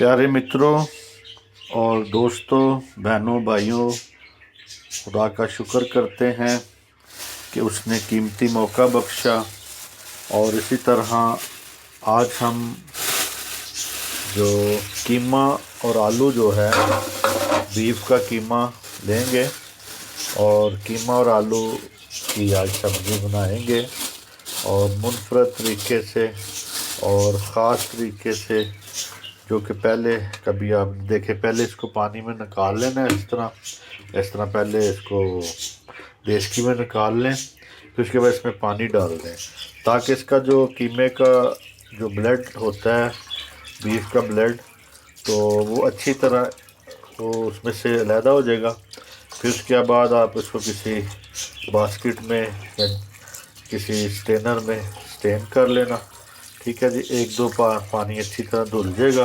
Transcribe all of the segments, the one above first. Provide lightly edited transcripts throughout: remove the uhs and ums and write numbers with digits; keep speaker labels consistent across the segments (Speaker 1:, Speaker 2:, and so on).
Speaker 1: प्यारे मित्रों और दोस्तों, बहनों, भाइयों, खुदा का शुक्र करते हैं कि उसने कीमती मौका बख्शा। और इसी तरह आज हम जो कीमा और आलू जो है बीफ का कीमा लेंगे और कीमा और आलू की आज सब्ज़ी बनाएंगे और मुनफरद तरीके से और ख़ास तरीके से, जो कि पहले कभी आप देखें। पहले इसको पानी में निकाल लेना है, इस तरह पहले इसको देचकी में निकाल लें, फिर उसके बाद इसमें पानी डाल दें ताकि इसका जो कीमे का जो ब्लड होता है, बीफ का ब्लड, तो वो अच्छी तरह वो उसमें से अलहदा हो जाएगा। फिर उसके बाद आप इसको किसी बास्केट में या किसी स्टेनर में स्टेन कर लेना। ठीक है जी, एक दो पानी अच्छी तरह धुल जाएगा।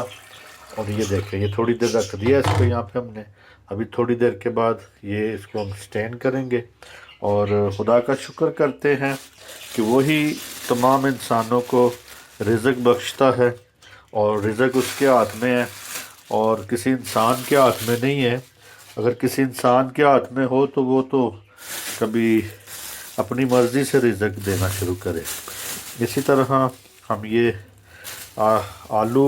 Speaker 1: और ये देखें, ये थोड़ी देर रख दिया इसको यहाँ पे हमने। अभी थोड़ी देर के बाद ये इसको हम स्टेन करेंगे और खुदा का शुक्र करते हैं कि वही तमाम इंसानों को रिज़्क बख्शता है और रिज़्क उसके हाथ में है और किसी इंसान के हाथ में नहीं है। अगर किसी इंसान के हाथ में हो तो वो तो कभी अपनी मर्ज़ी से रिज़्क देना शुरू करे। इसी तरह हम ये आलू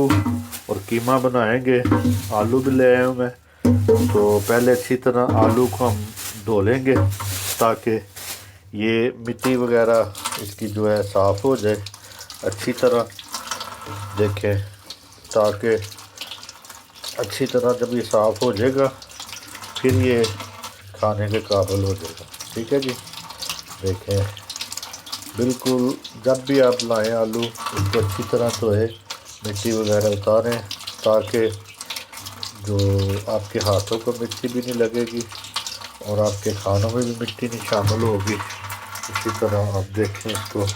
Speaker 1: और कीमा बनाएंगे। आलू भी ले आया हूँ मैं, तो पहले अच्छी तरह आलू को हम धो लेंगे ताकि ये मिट्टी वगैरह इसकी जो है साफ़ हो जाए अच्छी तरह। देखें, ताकि अच्छी तरह जब ये साफ़ हो जाएगा फिर ये खाने के काबिल हो जाएगा। ठीक है जी, देखें बिल्कुल जब भी आप लाएं आलू, इसको अच्छी तरह धोए, मिट्टी वगैरह उतारें ताकि जो आपके हाथों को मिट्टी भी नहीं लगेगी और आपके खानों में भी मिट्टी नहीं शामिल होगी। इसी तरह आप देखें, इसको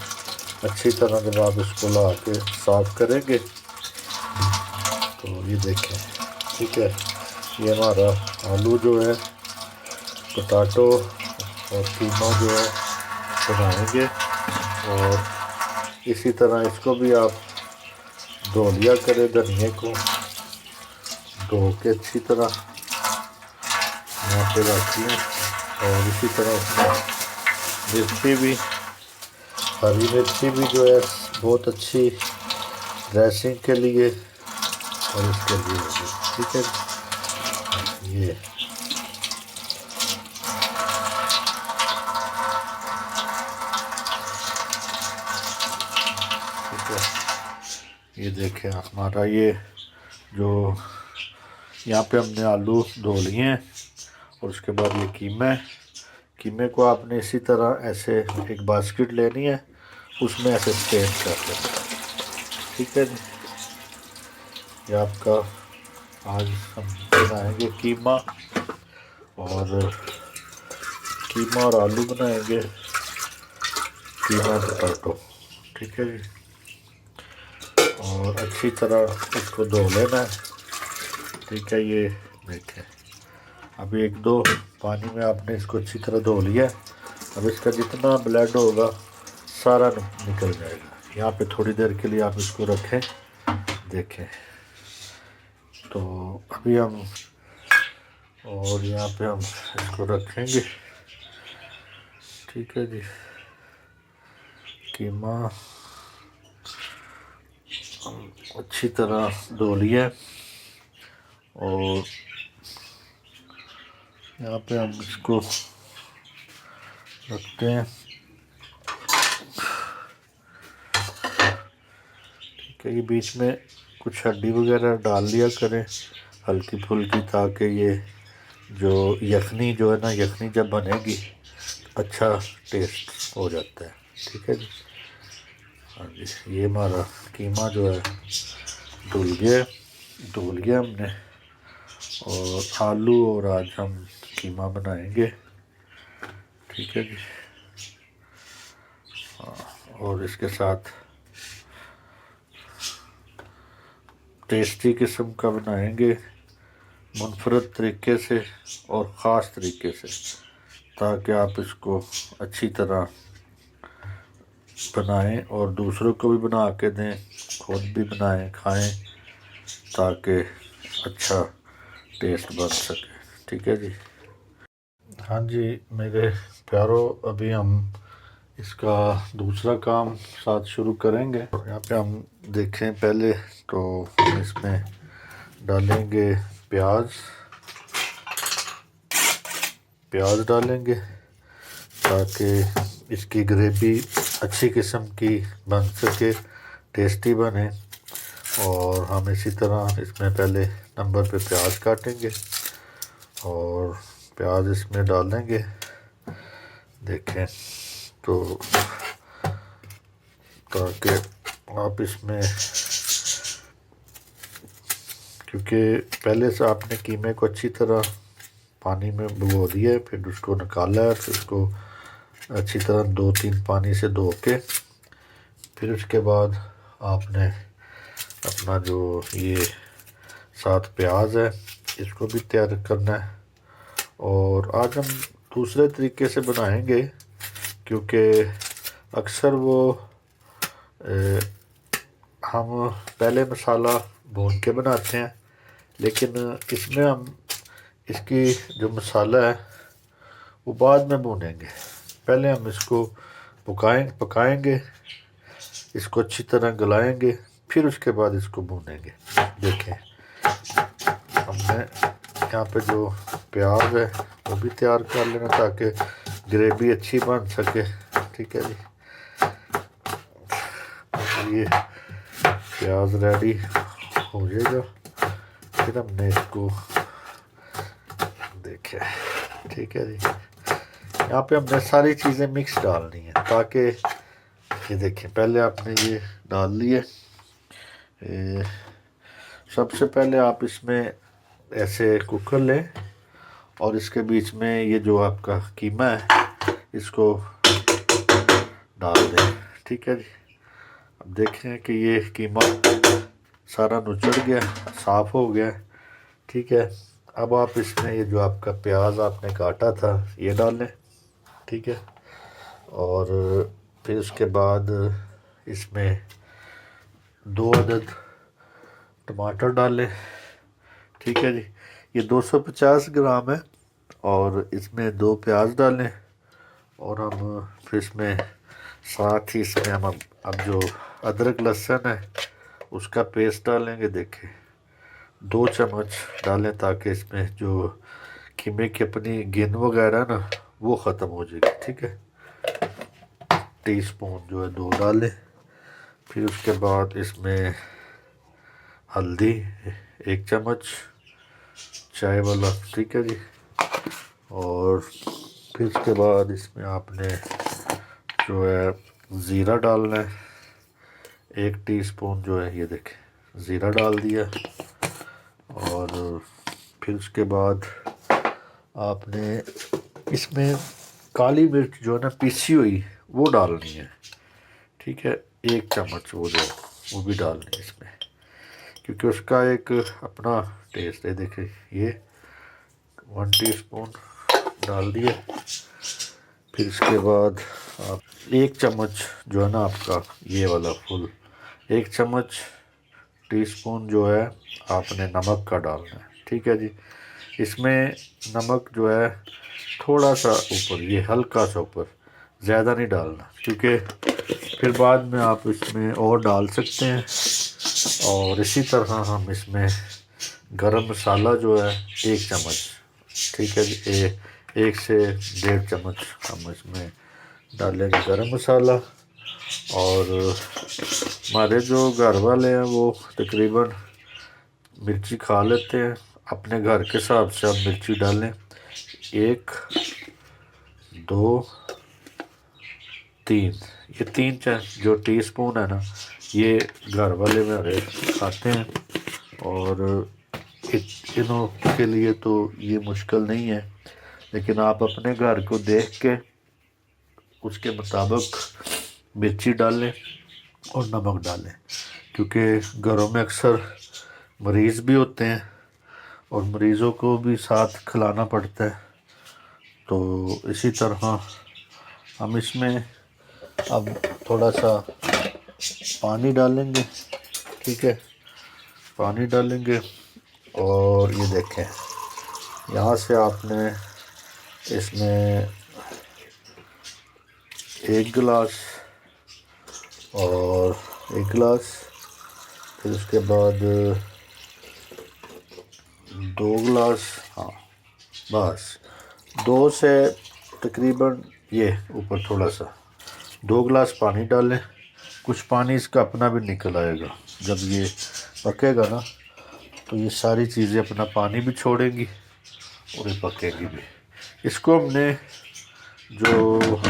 Speaker 1: अच्छी तरह जब आप इसको ला के साफ़ करेंगे तो ये देखें। ठीक है, ये हमारा आलू जो है, पोटैटो और कीमा जो है बनाएंगे। और इसी तरह इसको भी आप धो लिया करें, धनिए को धो के अच्छी तरह यहाँ पे रखिए। और इसी तरह उसमें मिर्ची भी, हरी मिर्ची भी जो है बहुत अच्छी ड्रेसिंग के लिए और इसके लिए होगी। ठीक है, ये ये देखें हमारा ये जो यहाँ पे हमने आलू धो लिए हैं और उसके बाद ये कीमे को आपने इसी तरह ऐसे एक बास्केट लेनी है, उसमें ऐसे स्टेन कर लेना। ठीक है जी, ये आपका आज हम बनाएंगे कीमा और आलू बनाएंगे, कीमा पोटैटो। ठीक है जी, और अच्छी तरह इसको धो लेना है। ठीक है, ये देखें अभी एक दो पानी में आपने इसको अच्छी तरह धो लिया। अब इसका जितना ब्लड होगा सारा निकल जाएगा। यहाँ पे थोड़ी देर के लिए आप इसको रखें। देखें, तो अभी हम और यहाँ पे हम इसको रखेंगे। ठीक है जी, कीमा अच्छी तरह धो लिया और यहाँ पे हम इसको रखते हैं। ठीक है, ये बीच में कुछ हड्डी वगैरह डाल लिया करें हल्की फुल्की, ताकि ये जो यखनी जो है ना, यखनी जब बनेगी अच्छा टेस्ट हो जाता है। ठीक है जी, हाँ जी, ये हमारा कीमा जो है धुल गया हमने। और आलू और आज हम कीमा बनाएंगे। ठीक है जी, हाँ, और इसके साथ टेस्टी किस्म का बनाएंगे मुनफरद तरीके से और ख़ास तरीके से, ताकि आप इसको अच्छी तरह बनाएं और दूसरों को भी बना के दें, खुद भी बनाएं, खाएं, ताकि अच्छा टेस्ट बन सके। ठीक है जी। हाँ जी मेरे प्यारों, अभी हम इसका दूसरा काम साथ शुरू करेंगे। यहाँ पे हम देखें पहले तो हम इसमें डालेंगे प्याज डालेंगे ताकि इसकी ग्रेवी अच्छी किस्म की बन सके, टेस्टी बने। और हम इसी तरह इसमें पहले नंबर पे प्याज काटेंगे और प्याज इसमें डालेंगे। देखें तो ताकि आप इसमें, क्योंकि पहले से आपने कीमे को अच्छी तरह पानी में भिगो दिया है, फिर उसको निकाला है, फिर उसको अच्छी तरह 2-3 पानी से धो के फिर उसके बाद आपने अपना जो ये साथ प्याज है इसको भी तैयार करना है। और आज हम दूसरे तरीके से बनाएंगे, क्योंकि अक्सर वो हम पहले मसाला भून के बनाते हैं, लेकिन इसमें हम इसकी जो मसाला है वो बाद में भूनेंगे। पहले हम इसको पकाएंगे, इसको अच्छी तरह गलाएंगे, फिर उसके बाद इसको भूनेंगे। देखें हमने यहाँ पे जो प्याज है वो भी तैयार कर लेना ताकि ग्रेवी अच्छी बन सके। ठीक है जी। ये प्याज रेडी हो जाएगा, फिर हमने इसको देखे। ठीक है जी। यहाँ पे हमने सारी चीज़ें मिक्स डालनी है ताकि ये देखें पहले आपने ये डाल लिए। सबसे पहले आप इसमें ऐसे कुकर लें और इसके बीच में ये जो आपका कीमा है इसको डाल दें। ठीक है जी। अब देखें कि ये कीमा सारा नुचड़ गया, साफ़ हो गया। ठीक है। अब आप इसमें ये जो आपका प्याज आपने काटा था ये डाल लें। ठीक है। और फिर उसके बाद इसमें 2 अदद टमाटर डाल लें। ठीक है जी। ये 250 ग्राम है और इसमें 2 प्याज डालें और हम फिर इसमें साथ ही इसमें हम अब जो अदरक लहसुन है उसका पेस्ट डालेंगे। देखें 2 चम्मच डालें ताकि इसमें जो कीमे की अपनी गिन वगैरह ना वो ख़त्म हो जाएगी। ठीक है। टीस्पून जो है 2 डालें। फिर उसके बाद इसमें हल्दी 1 चम्मच चाय वाला। ठीक है जी। और फिर उसके बाद इसमें आपने जो है ज़ीरा डालना है 1 टीस्पून जो है, ये देखें ज़ीरा डाल दिया। और फिर उसके बाद आपने इसमें काली मिर्च जो है ना पीसी हुई वो डालनी है। ठीक है। 1 चम्मच वो भी डालनी है इसमें, क्योंकि उसका एक अपना टेस्ट है। देखें ये 1 टीस्पून डाल दिया। फिर इसके बाद आप 1 चम्मच जो है ना आपका ये वाला फुल 1 चम्मच टीस्पून जो है आपने नमक का डालना है। ठीक है जी। इसमें नमक जो है थोड़ा सा ऊपर, ये हल्का सा ऊपर, ज़्यादा नहीं डालना, क्योंकि फिर बाद में आप इसमें और डाल सकते हैं। और इसी तरह हम इसमें गरम मसाला जो है 1 चम्मच। ठीक है जी। 1 से 1.5 चम्मच हम इसमें डालेंगे गरम मसाला। और हमारे जो घर वाले हैं वो तकरीबन मिर्ची खा लेते हैं, अपने घर के हिसाब से आप मिर्ची डालें। 1 2 3, ये 3 जो टीस्पून है ना ये घर वाले मेरे खाते हैं। और इनों के लिए तो ये मुश्किल नहीं है, लेकिन आप अपने घर को देख के उसके मुताबिक मिर्ची डालें और नमक डालें, क्योंकि घरों में अक्सर मरीज़ भी होते हैं और मरीज़ों को भी साथ खिलाना पड़ता है। तो इसी तरह हम इसमें अब थोड़ा सा पानी डालेंगे। ठीक है। पानी डालेंगे और ये देखें, यहाँ से आपने इसमें 1 गिलास और 1 गिलास, फिर उसके बाद 2 गिलास, हाँ बस 2 से तकरीबन ये ऊपर थोड़ा सा 2 गिलास पानी डालें। कुछ पानी इसका अपना भी निकल आएगा जब ये पकेगा ना, तो ये सारी चीज़ें अपना पानी भी छोड़ेंगी और ये पकेगी भी। इसको हमने जो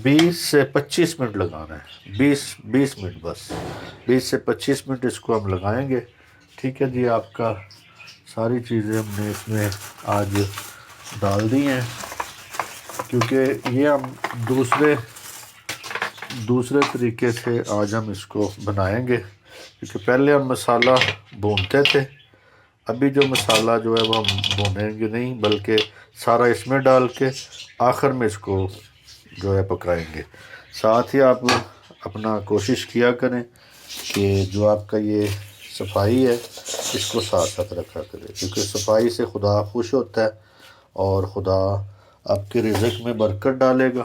Speaker 1: 20 से 25 मिनट लगाना है, 20 मिनट बस, 20 से 25 मिनट इसको हम लगाएंगे। ठीक है जी, आपका सारी चीज़ें हमने इसमें आज डाल दी हैं, क्योंकि ये हम दूसरे तरीके से आज हम इसको बनाएंगे, क्योंकि पहले हम मसाला भूनते थे, अभी जो मसाला जो है वो हम भूनेंगे नहीं, बल्कि सारा इसमें डाल के आखिर में इसको जो है पकाएंगे। साथ ही आप अपना कोशिश किया करें कि जो आपका ये सफाई है इसको साथ साथ रखा करें, क्योंकि सफाई से खुदा खुश होता है और खुदा आपके रिज़्क़ में बरकत डालेगा।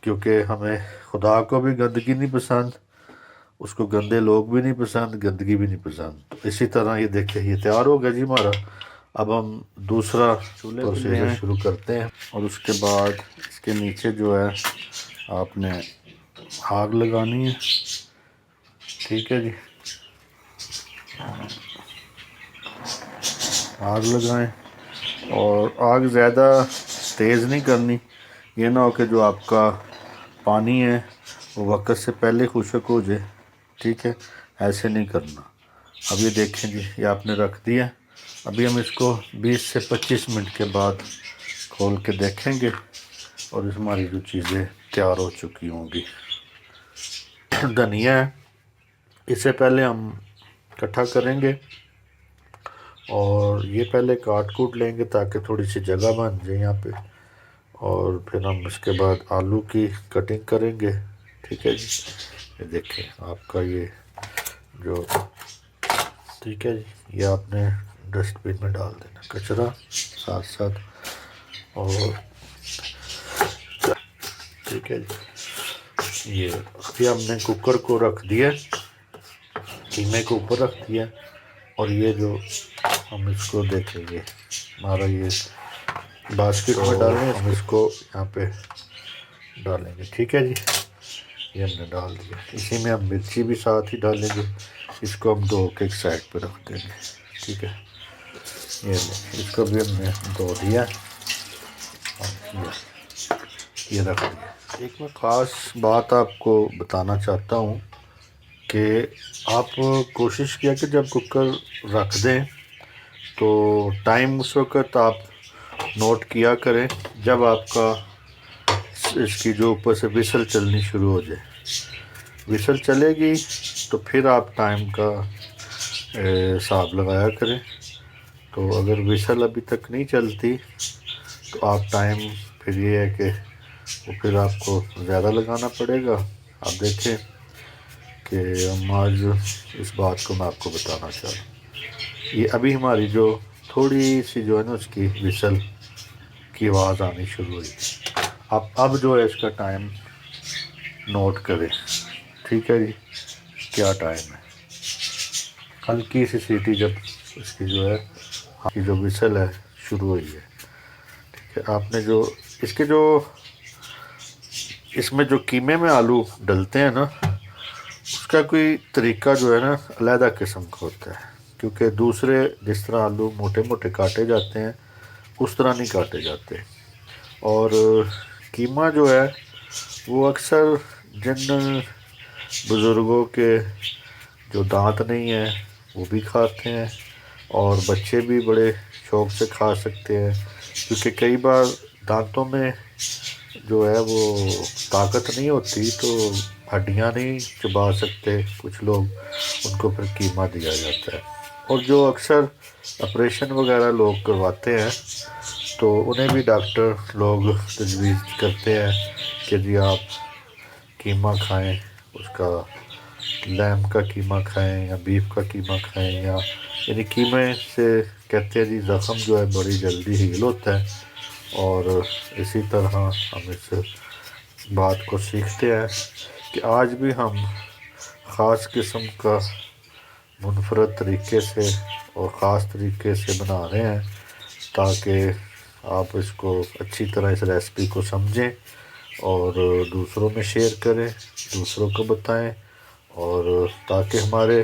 Speaker 1: क्योंकि हमें खुदा को भी गंदगी नहीं पसंद, उसको गंदे लोग भी नहीं पसंद, गंदगी भी नहीं पसंद। तो इसी तरह ये देखिए ये तैयार हो गया जी हमारा। अब हम दूसरा चूल्हे प्रोसीजर शुरू करते हैं, और उसके बाद इसके नीचे जो है आपने आग लगानी है। ठीक है जी, आग लगाएं, और आग ज़्यादा तेज़ नहीं करनी, ये ना हो कि जो आपका पानी है वो वक्त से पहले खुश्क हो जाए। ठीक है, ऐसे नहीं करना। अब ये देखें जी, ये आपने रख दिया। अभी हम इसको 20 से 25 मिनट के बाद खोल के देखेंगे और इस हमारी जो चीज़ें तैयार हो चुकी होंगी। धनिया है, इससे पहले हम इकट्ठा करेंगे, और ये पहले काट कूट लेंगे ताकि थोड़ी सी जगह बन जाए यहाँ पे, और फिर हम इसके बाद आलू की कटिंग करेंगे। ठीक है जी, ये देखें आपका ये जो, ठीक है जी, ये आपने डस्टबिन में डाल देना कचरा साथ साथ। और ठीक है जी, ये अभी हमने कुकर को रख दिया, कीमे को ऊपर रख दिया, और ये जो हम इसको देखेंगे हमारा ये बास्केट में डालें, हम इसको यहाँ पे डालेंगे। ठीक है जी, ये हमने डाल दिया। इसी में हम मिर्ची भी साथ ही डालेंगे, इसको हम धो के एक साइड पे रख देंगे। ठीक है, ये इसको भी हमने धो दिया और ये रख दिया। एक मैं ख़ास बात आपको बताना चाहता हूँ कि आप कोशिश किया कि जब कुकर रख दें तो टाइम उस वक़्त आप नोट किया करें जब आपका इसकी जो ऊपर से विसल चलनी शुरू हो जाए। विसल चलेगी तो फिर आप टाइम का हिसाब लगाया करें। तो अगर विसल अभी तक नहीं चलती तो आप टाइम, फिर ये है कि वो फिर आपको ज़्यादा लगाना पड़ेगा। आप देखें कि हम आज इस बात को मैं आपको बताना चाह रहा हूँ। ये अभी हमारी जो थोड़ी सी जो है ना उसकी विसल की आवाज़ आनी शुरू हुई। आप अब जो है इसका टाइम नोट करें। ठीक है जी, क्या टाइम है, हल्की सी सीटी जब इसकी जो है की जो विसल है शुरू हुई है। ठीक है, आपने जो इसके जो इसमें जो कीमे में आलू डलते हैं ना, उसका कोई तरीका जो है ना अलहदा किस्म का होता है, क्योंकि दूसरे जिस तरह आलू मोटे मोटे काटे जाते हैं उस तरह नहीं काटे जाते। और कीमा जो है वो अक्सर जिन बुज़ुर्गों के जो दांत नहीं है वो भी खाते हैं, और बच्चे भी बड़े शौक़ से खा सकते हैं, क्योंकि कई बार दांतों में जो है वो ताकत नहीं होती तो हड्डियाँ नहीं चबा सकते कुछ लोग, उनको फिर कीमा दिया जाता है। और जो अक्सर ऑपरेशन वगैरह लोग करवाते हैं तो उन्हें भी डॉक्टर लोग तजवीज़ करते हैं कि जी आप कीमा खाएं, उसका लैम का कीमा खाएं या बीफ का कीमा खाएं, या यानी कीमे से कहते हैं जी ज़ख़म जो है बड़ी जल्दी हील होता है। और इसी तरह हम इस बात को सीखते हैं कि आज भी हम ख़ास किस्म का मुनफरद तरीके से और ख़ास तरीके से बना रहे हैं, ताकि आप इसको अच्छी तरह इस रेसिपी को समझें और दूसरों में शेयर करें, दूसरों को बताएं, और ताकि हमारे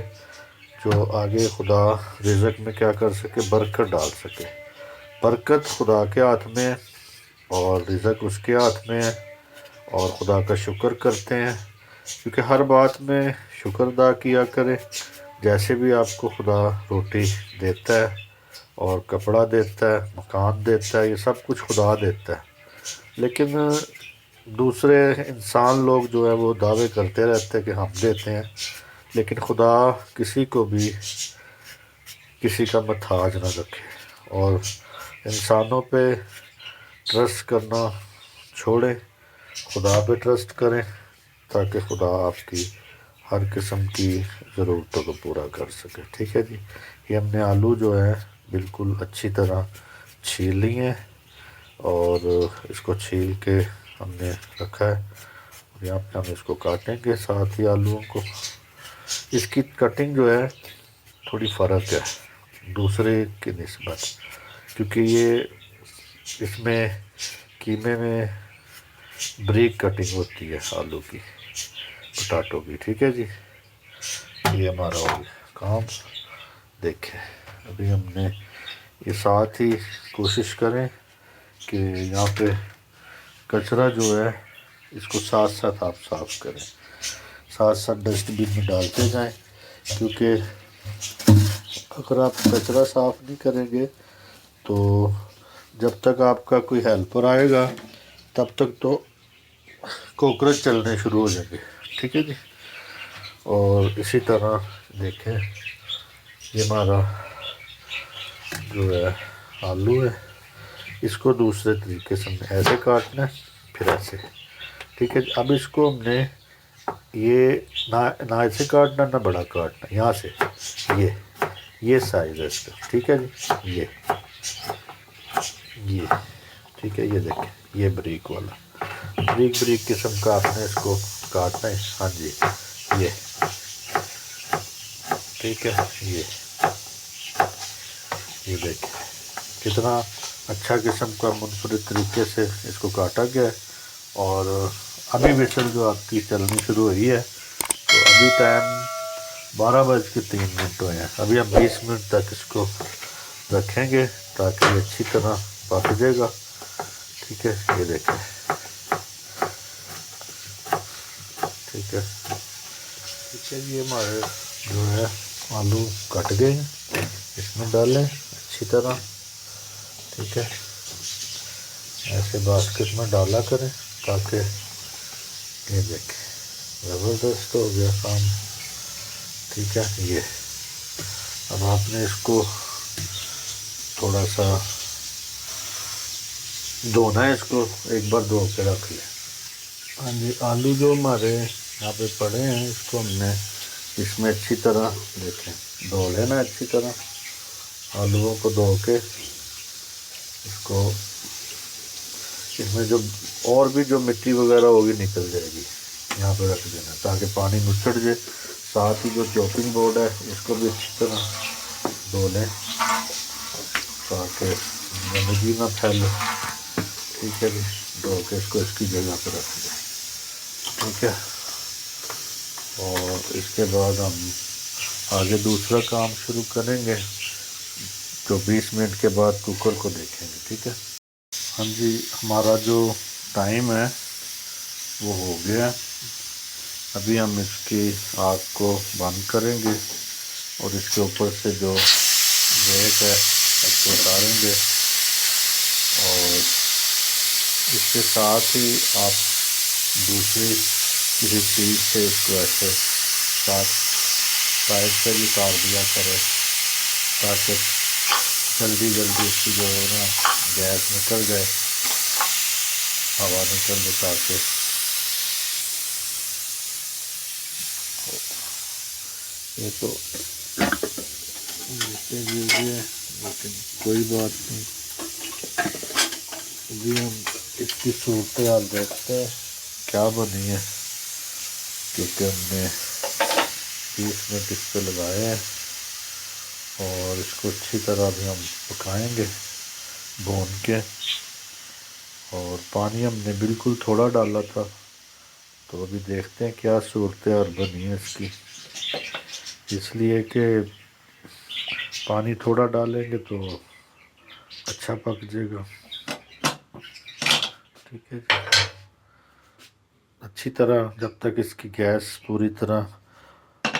Speaker 1: जो आगे खुदा रिज़्क़ में क्या कर सके, बरकत डाल सके। बरकत खुदा के हाथ में है और रिज़्क़ उसके हाथ में है, और खुदा का शुक्र करते हैं, क्योंकि हर बात में शुक्र अदा किया करें। जैसे भी आपको खुदा रोटी देता है और कपड़ा देता है, मकान देता है, ये सब कुछ खुदा देता है। लेकिन दूसरे इंसान लोग जो है वो दावे करते रहते हैं कि हम देते हैं, लेकिन खुदा किसी को भी किसी का मोहताज ना रखे। और इंसानों पे ट्रस्ट करना छोड़ें, खुदा पे ट्रस्ट करें, ताकि खुदा आपकी हर किस्म की ज़रूरतों को पूरा कर सके। ठीक है जी। ये हमने आलू जो है बिल्कुल अच्छी तरह छील लिए हैं, और इसको छील के हमने रखा है। और यहाँ पे हम इसको काटेंगे साथ ही आलूओं को। इसकी कटिंग जो है थोड़ी फ़र्क है दूसरे की निस्बत, क्योंकि ये इसमें कीमे में ब्रीक कटिंग होती है आलू की, पोटैटो की। ठीक है जी। ये हमारा हो गया काम। देखें अभी हमने ये साथ ही कोशिश करें कि यहाँ पे कचरा जो है इसको साथ साथ आप साफ़ करें, साथ साथ डस्टबिन में डालते जाएं, क्योंकि अगर आप कचरा साफ़ नहीं करेंगे तो जब तक आपका कोई हेल्पर आएगा तब तक तो कॉकरोच चलने शुरू हो जाएंगे। ठीक है जी। और इसी तरह देखें ये हमारा जो है आलू है, इसको दूसरे तरीके से हमने ऐसे काटना है, फिर ऐसे। ठीक है। अब इसको हमने ये ना ऐसे काटना ना बड़ा काटना, यहाँ से ये साइज़ है इसका। ठीक है जी। ये ठीक है। ये देखें ये ब्रीक वाला, ब्रीक किस्म का आपने इसको काटना है। हाँ जी ये ठीक है। ये देखें कितना अच्छा किस्म का मुनफरद तरीके से इसको काटा गया है। और अभी विसल जो आपकी चलनी शुरू हुई है, तो अभी टाइम 12:03 हुए हैं। अभी हम 20 मिनट तक इसको रखेंगे ताकि ये अच्छी तरह पक जाएगा। ठीक है। ये देखें ठीक है। ये हमारे जो है आलू कट गए हैं, इसमें डालें अच्छी तरह। ठीक है। ऐसे बास्केट में डाला करें ताकि ये देखें ज़बरदस्त हो गया काम। ठीक है। ये अब आपने इसको थोड़ा सा धोना है, इसको एक बार धो के रख लिया। हाँ जी आलू जो हमारे यहाँ पे पड़े हैं इसको हमने इसमें अच्छी तरह देखें धो लेना। अच्छी तरह आलूओं को धो के इसको इसमें जो और भी जो मिट्टी वगैरह होगी निकल जाएगी, यहाँ पे रख देना ताकि पानी नुचड़ जाए। साथ ही जो चॉपिंग बोर्ड है इसको भी अच्छी तरह धो लें ताकि गंदगी ना फैले। ठीक है जी। धो के इसको इसकी जगह पर रख दें। ठीक है। और इसके बाद हम आगे दूसरा काम शुरू करेंगे, जो 20 मिनट के बाद कुकर को देखेंगे। ठीक है। हाँ जी हमारा जो टाइम है वो हो गया। अभी हम इसकी आग को बंद करेंगे और इसके ऊपर से जो वेट है इसको उतारेंगे, और इसके साथ ही आप दूसरी किसी चीज़ से इसको ऐसे साथ साइड से भी उतार दिया करें ताकि जल्दी इसकी जो है ना गैस निकल जाए, हवा निकल जाए ताकि ये तो नीचे गिर गया, लेकिन कोई बात नहीं। अभी हम इसकी सूरत हाल देखते हैं क्या बनी है, क्योंकि हमने 20 मिनट इस पर लगाए हैं और इसको अच्छी तरह भी हम पकाएंगे भून के। और पानी हमने बिल्कुल थोड़ा डाला था, तो अभी देखते हैं क्या सूरत हाल बनी है इसकी। इसलिए कि पानी थोड़ा डालेंगे तो अच्छा पक जाएगा। ठीक है जी। अच्छी तरह जब तक इसकी गैस पूरी तरह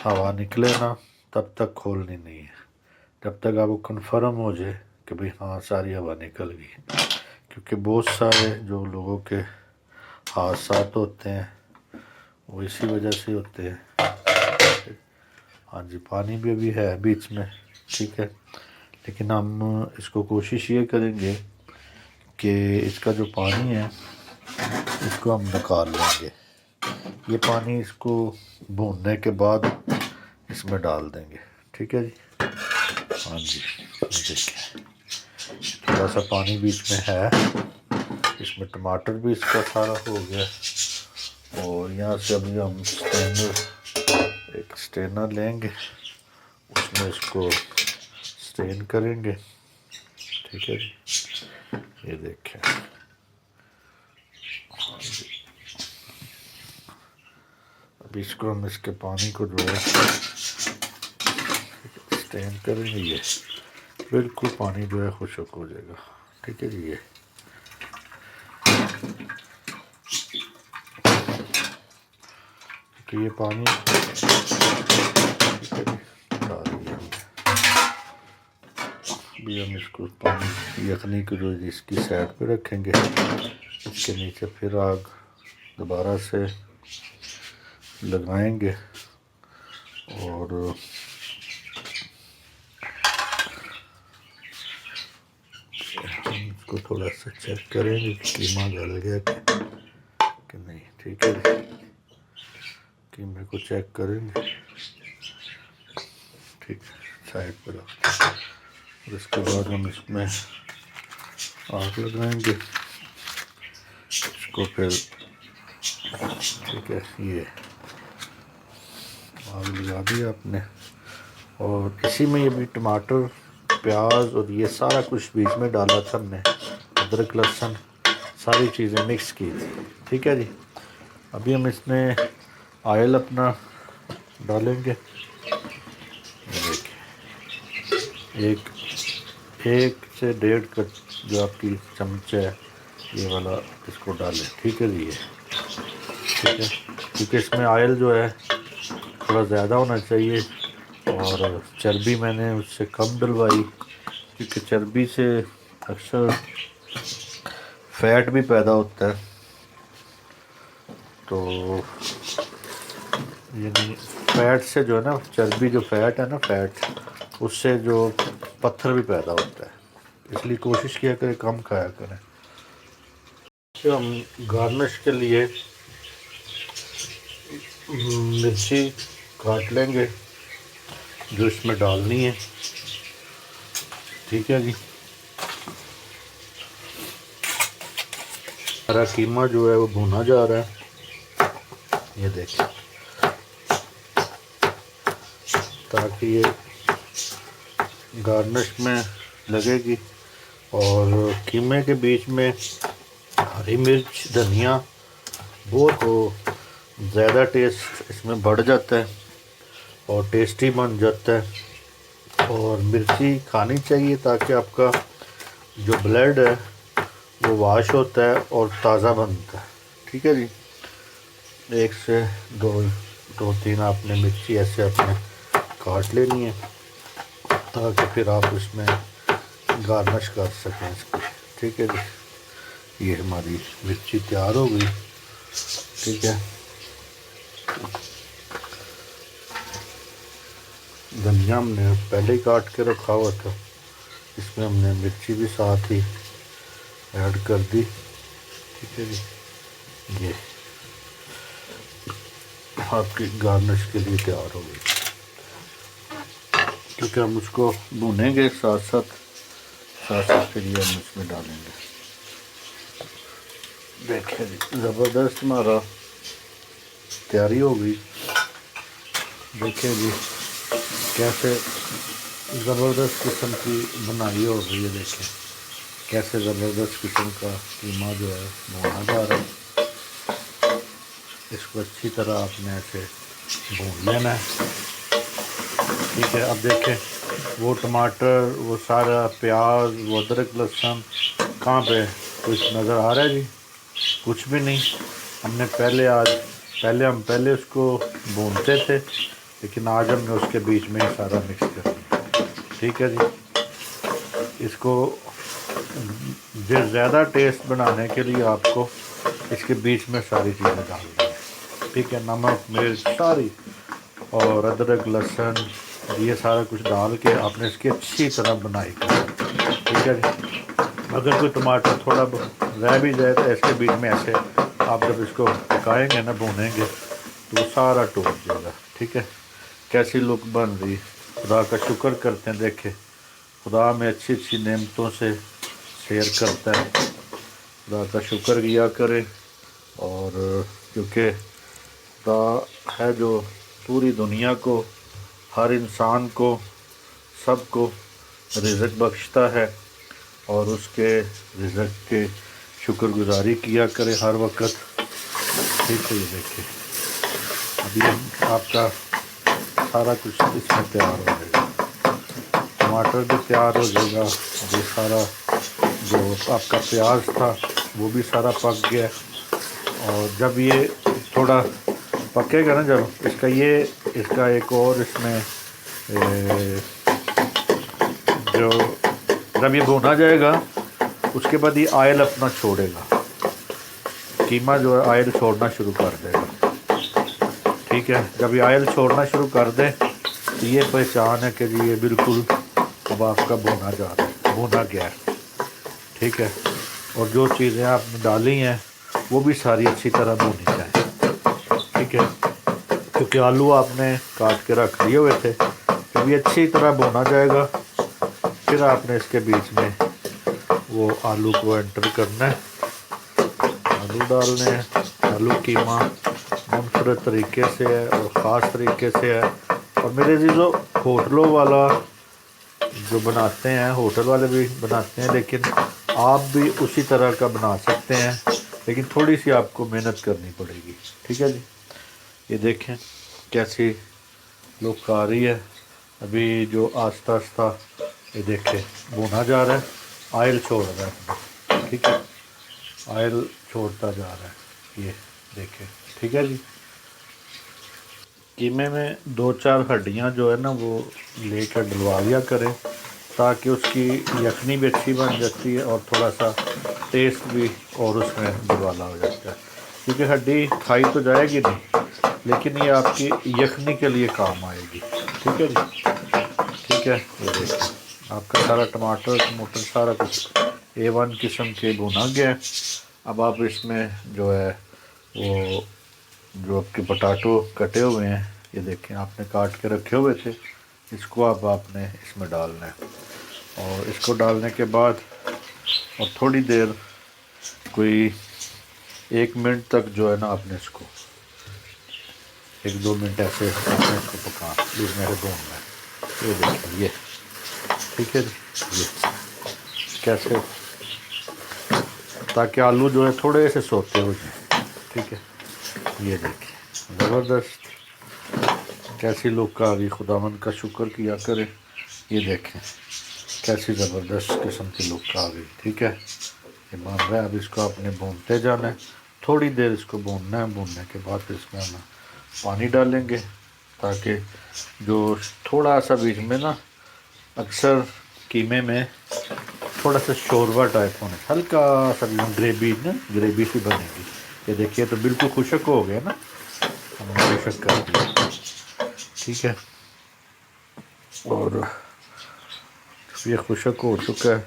Speaker 1: हवा निकले ना, तब तक खोलनी नहीं है, जब तक आपको कन्फर्म हो जाए कि भाई हाँ सारी हवा निकल गई। क्योंकि बहुत सारे जो लोगों के हादसात होते हैं वो इसी वजह से होते हैं। हाँ जी, पानी भी अभी है बीच में, ठीक है, लेकिन हम इसको कोशिश ये करेंगे कि इसका जो पानी है इसको हम निकाल लेंगे। ये पानी इसको भूनने के बाद इसमें डाल देंगे। ठीक है जी। हाँ जी, देखिए थोड़ा सा पानी बीच में है, इसमें टमाटर भी इसका सारा हो गया। और यहाँ से अभी हम एक स्ट्रेनर लेंगे, उसमें इसको स्ट्रेन करेंगे। ठीक है जी, ये देखें। अभी इसको हम इसके पानी को जो है स्ट्रेन करेंगे, ये बिल्कुल पानी जो है खुश्क हो जाएगा। ठीक है जी, ये तो ये पानी डाल दिया हमने। अभी हम इसको पानी यखनी को जो इसकी साइड पे रखेंगे, इसके नीचे फिर आग दोबारा से लगाएंगे और इसको थोड़ा सा चेक करेंगे कि कीमा गल गया कि नहीं। ठीक है, कीमे को चेक करेंगे। ठीक है, साइड पर रखते हैं और इसके बाद हम इसमें आग लगाएंगे इसको फिर। ठीक है, ये आग लगा दी आपने और इसी में ये भी टमाटर प्याज और ये सारा कुछ बीच में डाला था हमने, अदरक लहसुन सारी चीज़ें मिक्स की थी। ठीक है जी। अभी हम इसमें ऑयल अपना डालेंगे। देखिए एक से 1.5 कप जो आपकी चम्मच है ये वाला इसको डालें। ठीक है जी, ये ठीक है, क्योंकि इसमें ऑयल जो है थोड़ा ज़्यादा होना चाहिए और चर्बी मैंने उससे कम डलवाई, क्योंकि चर्बी से अक्सर फैट भी पैदा होता है। तो यानी फैट से जो है ना, चर्बी जो फैट है ना, फैट उससे जो पत्थर भी पैदा होता है, इसलिए कोशिश किया करें कम खाया करें। तो हम गार्निश के लिए मिर्ची काट लेंगे जो इसमें डालनी है। ठीक है जी। हरा कीमा जो है वो भुना जा रहा है, ये देखिए, ताकि ये गार्निश में लगेगी। और कीमे के बीच में हरी मिर्च धनिया बहुत हो ज़्यादा टेस्ट इसमें बढ़ जाता है और टेस्टी बन जाता है। और मिर्ची खानी चाहिए ताकि आपका जो ब्लड है वो वाश होता है और ताज़ा बनता है। ठीक है जी। 1 से 2-3 आपने मिर्ची ऐसे अपने काट लेनी है ताकि फिर आप इसमें गार्निश कर सकें इसकी। ठीक है जी, ये हमारी मिर्ची तैयार हो गई। ठीक है, धनिया हमने पहले ही काट के रखा हुआ था, इसमें हमने मिर्ची भी साथ ही ऐड कर दी। ठीक है जी, ये आपकी गार्निश के लिए तैयार हो गई। क्योंकि हम उसको भूनेंगे साथ साथ फिर ये हम इसमें डालेंगे। देखिए जी ज़बरदस्त हमारा तैयारी हो गई। देखिए जी कैसे ज़बरदस्त किस्म की बनाई हो रही है। देखिए कैसे ज़बरदस्त किस्म का कीमा जो है भुना जा रहा है। इसको अच्छी तरह आपने ऐसे भून लेना है। ठीक है, अब देखें वो टमाटर, वो सारा प्याज, वो अदरक लहसुन कहाँ पे कुछ नज़र आ रहा है जी? कुछ भी नहीं। हमने पहले उसको भूनते थे, लेकिन आज हमने उसके बीच में ही सारा मिक्स कर दिया। ठीक है जी, इसको ज़्यादा टेस्ट बनाने के लिए आपको इसके बीच में सारी चीज़ें डालनी है। ठीक है, नमक मिर्च सारी और अदरक लहसुन ये सारा कुछ डाल के आपने इसकी अच्छी तरह बनाई करनी। ठीक है जी, अगर कोई टमाटर थोड़ा रह भी जाए तो इसके बीच में ऐसे आप जब इसको पकाएंगे ना, भूनेंगे, तो वो सारा टूट जाएगा। ठीक है, कैसी लुक बन रही, खुदा का शुक्र करते हैं। देखे खुदा में अच्छी अच्छी नेमतों से शेयर करता है, खुदा का शुक्र किया करें। और क्योंकि खुदा है जो पूरी दुनिया को, हर इंसान को, सबको रिज़्क़ बख्शता है, और उसके रिज़्क़ के शुक्रगुजारी किया करें हर वक्त। ठीक है, ये देखिए अभी आपका सारा कुछ इसमें तैयार हो जाएगा, टमाटर भी तैयार हो जाएगा, ये सारा जो आपका प्याज था वो भी सारा पक गया। और जब ये थोड़ा पकेगा ना, जब इसका एक और इसमें जो जब ये भुना जाएगा उसके बाद ये ऑयल अपना छोड़ेगा, कीमा जो है ऑयल छोड़ना शुरू कर देगा। ठीक है, जब ये ऑयल छोड़ना शुरू कर दे तो ये पहचान है कि जी ये बिल्कुल अब आपका भुना जा रहा है, भुना गया है। ठीक है, और जो चीज़ें आपने डाली हैं वो भी सारी अच्छी तरह भुनी जाए। ठीक है, क्योंकि आलू आपने काट के रख दिए हुए थे, जब ये अच्छी तरह भुना जाएगा फिर आपने इसके बीच में वो आलू को एंटर करना है, आलू डालने हैं। आलू कीमा मुनफरद तरीके से है और ख़ास तरीके से है। और मेरे जो होटलों वाला जो बनाते हैं, होटल वाले भी बनाते हैं, लेकिन आप भी उसी तरह का बना सकते हैं, लेकिन थोड़ी सी आपको मेहनत करनी पड़ेगी। ठीक है जी, ये देखें कैसी लुक आ रही है। अभी जो आस्ता आस्ता ये देखें भुना जा रहा है, ऑयल छोड़ रहा है। ठीक है, ऑयल छोड़ता जा रहा है, ये देखें। ठीक है जी, कीमे में 2-4 हड्डियाँ जो है ना वो लेकर डलवा लिया करें, ताकि उसकी यखनी भी अच्छी बन जाती है और थोड़ा सा टेस्ट भी और उसमें दुबाला हो जाता है। क्योंकि हड्डी खाई तो जाएगी नहीं, लेकिन ये आपकी यखनी के लिए काम आएगी। ठीक है जी, ठीक है, ये देखिए आपका सारा टमाटर सारा कुछ A1 किस्म के भुना गया है। अब आप इसमें जो है वो जो आपके पोटैटो कटे हुए हैं, ये देखें आपने काट के रखे हुए थे, इसको अब आपने इसमें डालना है। और इसको डालने के बाद और थोड़ी देर, कोई 1 मिनट तक जो है ना आपने इसको 1-2 मिनट ऐसे आपने इसको पका इसमें से भूनना है। ये देखिए ये ठीक है जी, ये कैसे, ताकि आलू जो है थोड़े से सोते हो जाए। ठीक है, ये देखिए ज़बरदस्त कैसी लुक आ गई, खुदावंद का शुक्र किया करें। ये देखें कैसी ज़बरदस्त किस्म की लुक आ गई। ठीक है, ये बन रहा है। अब इसको आपने भूनते जाना है, थोड़ी देर इसको भूनना है। भूनने के बाद फिर इसमें हम पानी डालेंगे, ताकि जो थोड़ा सा बीच में ना, अक्सर कीमे में थोड़ा सा शोरबा टाइप होने, हल्का सा ग्रेवी सी बनेगी। ये देखिए तो बिल्कुल खुशक हो गया ना, हमने खुशक कर दिया। ठीक है, और ये खुशक हो चुका है।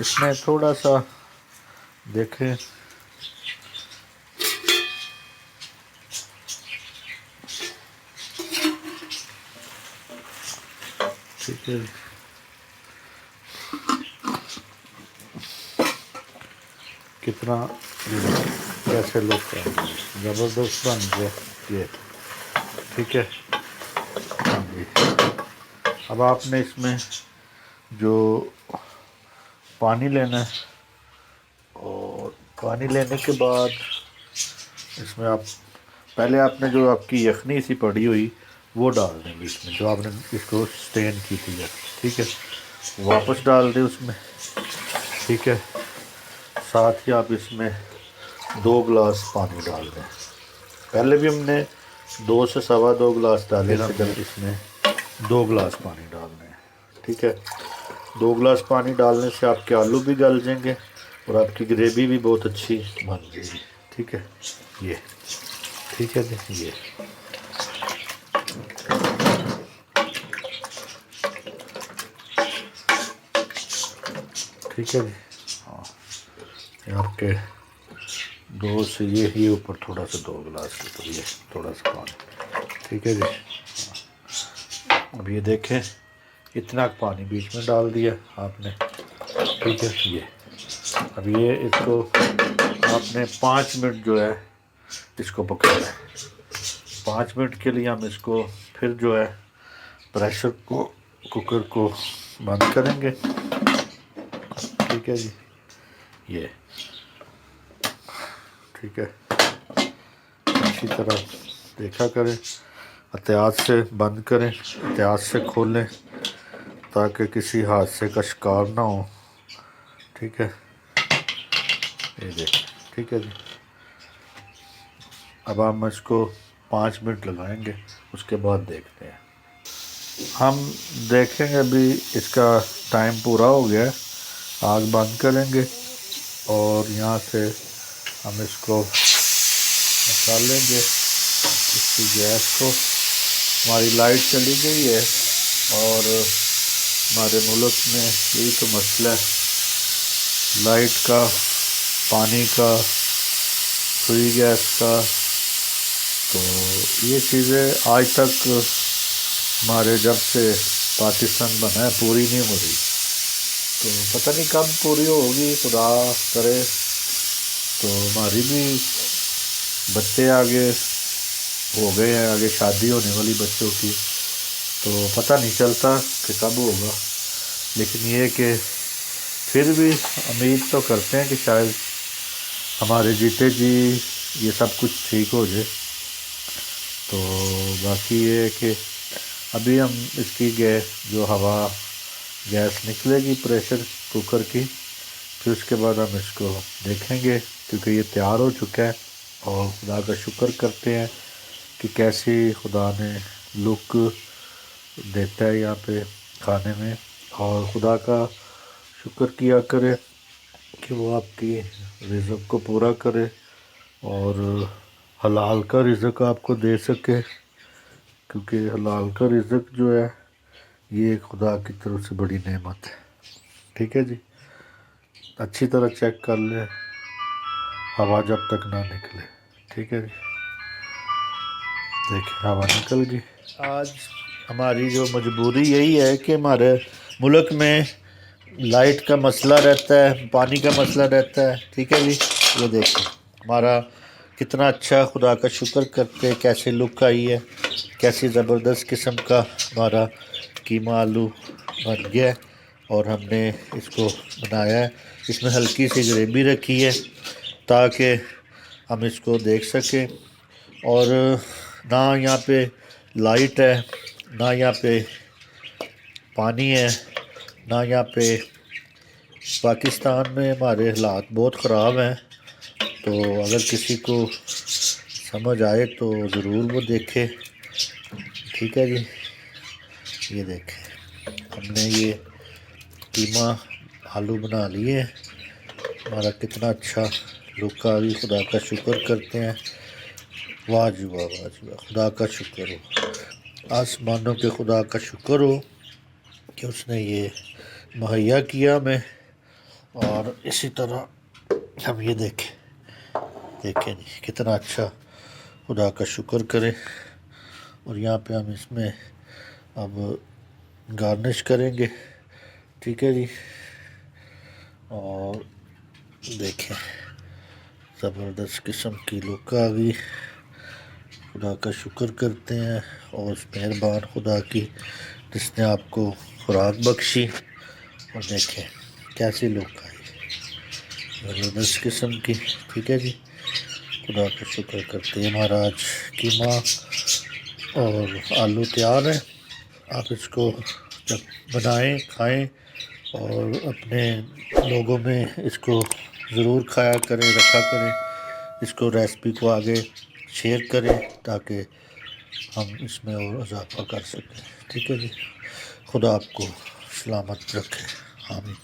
Speaker 1: इसमें थोड़ा सा देखें ठीक है। कितना कैसे लुक है, ज़बरदस्त बन गया ये। ठीक है। हाँ जी। अब आपने इसमें जो पानी लेना है, और पानी लेने के बाद इसमें आप पहले आपने जो आपकी यखनी सी पड़ी हुई वो डाल देंगे इसमें, जो आपने इसको स्टेन की थी। ठीक है, वापस डाल दें उसमें। ठीक है, साथ ही आप इसमें 2 गिलास पानी डाल दें। पहले भी हमने 2 से सवा 2 गिलास डाले थे, जब इसमें 2 गिलास पानी डालने हैं। ठीक है, 2 गिलास पानी डालने से आपके आलू भी गल जाएंगे और आपकी ग्रेवी भी बहुत अच्छी बन जाएगी। ठीक है, ये ठीक है जी। ये ठीक है जी। हाँ, आपके 2 से ये ऊपर थोड़ा सा 2 गिलास तो ये थोड़ा सा पानी। ठीक है जी। अब ये देखें, इतना पानी बीच में डाल दिया आपने। ठीक है, ये अब ये इसको आपने 5 मिनट जो है इसको पकाना है। 5 मिनट के लिए हम इसको फिर जो है प्रेशर को कुकर को बंद करेंगे। ठीक है जी, ये ठीक है। अच्छी तरह देखा करें, एहतियात से बंद करें, एहतियात से खोलें ताकि किसी हादसे का शिकार ना हो। ठीक है, ये देखें। ठीक है जी। अब हम इसको 5 मिनट लगाएंगे, उसके बाद देखते हैं। हम देखेंगे अभी इसका टाइम पूरा हो गया है। आग बंद करेंगे और यहाँ से हम इसको निकालेंगे इसकी गैस को। हमारी लाइट चली गई है और हमारे मुल्क में यही तो मसला है, लाइट का, पानी का, सुई गैस का। तो ये चीज़ें आज तक हमारे जब से पाकिस्तान बना है पूरी नहीं हो रही। तो पता नहीं कब पूरी होगी, खुदा करे। तो हमारी भी बच्चे आगे हो गए हैं, आगे शादी होने वाली बच्चों की, तो पता नहीं चलता कि कब होगा। लेकिन ये कि फिर भी उम्मीद तो करते हैं कि शायद हमारे जीते जी ये सब कुछ ठीक हो जाए। तो बाकी ये है कि अभी हम इसकी गैस जो हवा गैस निकलेगी प्रेशर कुकर की, फिर उसके बाद हम इसको देखेंगे, क्योंकि ये तैयार हो चुका है। और खुदा का शुक्र करते हैं कि कैसी खुदा ने लुक देता है यहाँ पे खाने में। और खुदा का शुक्र किया करे कि वो आपकी रिज़्क़ को पूरा करे और हलाल का रिज़्क़ आपको दे सके, क्योंकि हलाल का रिज़्क़ जो है ये खुदा की तरफ से बड़ी नेमत है। ठीक है जी, अच्छी तरह चेक कर लें हवा जब तक ना निकले। ठीक है जी, देखिए हवा निकल गई। आज हमारी जो मजबूरी यही है कि हमारे मुल्क में लाइट का मसला रहता है, पानी का मसला रहता है। ठीक है जी, ये देखिए हमारा कितना अच्छा, खुदा का शुक्र करते हैं कैसे लुक आई है, कैसी ज़बरदस्त किस्म का हमारा कीमा आलू बन गया है। और हमने इसको बनाया है, इसमें हल्की सी ग्रेवी रखी है ताकि हम इसको देख सकें। और ना यहाँ पे लाइट है, ना यहाँ पे पानी है, ना यहाँ पे पाकिस्तान में हमारे हालात बहुत ख़राब हैं। तो अगर किसी को समझ आए तो ज़रूर वो देखे। ठीक है जी, ये देखें हमने ये कीमा आलू बना लिए। हमारा कितना अच्छा लुक आ रही, खुदा का शुक्र करते हैं। वाह जी वाह, वाह जी वाह, खुदा का शुक्र हो, आसमानों के खुदा का शुक्र हो कि उसने ये मुहैया किया हमें। और इसी तरह हम ये देखें नहीं कितना अच्छा, खुदा का शुक्र करें। और यहाँ पे हम इसमें अब गार्निश करेंगे। ठीक है जी। और देखें ज़बरदस्त किस्म की लुक आ गई। खुदा का शुक्र करते हैं और उस मेहरबान खुदा की जिसने आपको खुराक बख्शी। और देखें कैसी लुक आई, ज़बरदस्त किस्म की। ठीक है जी, खुदा का शुक्र करते हैं। महाराज कीमा और आलू तैयार है। आप इसको जब बनाएं खाएं और अपने लोगों में इसको ज़रूर खाया करें, रखा करें। इसको रेसिपी को आगे शेयर करें ताकि हम इसमें और इजाफा कर सकें। ठीक है जी, खुदा आपको सलामत रखे। आमीन।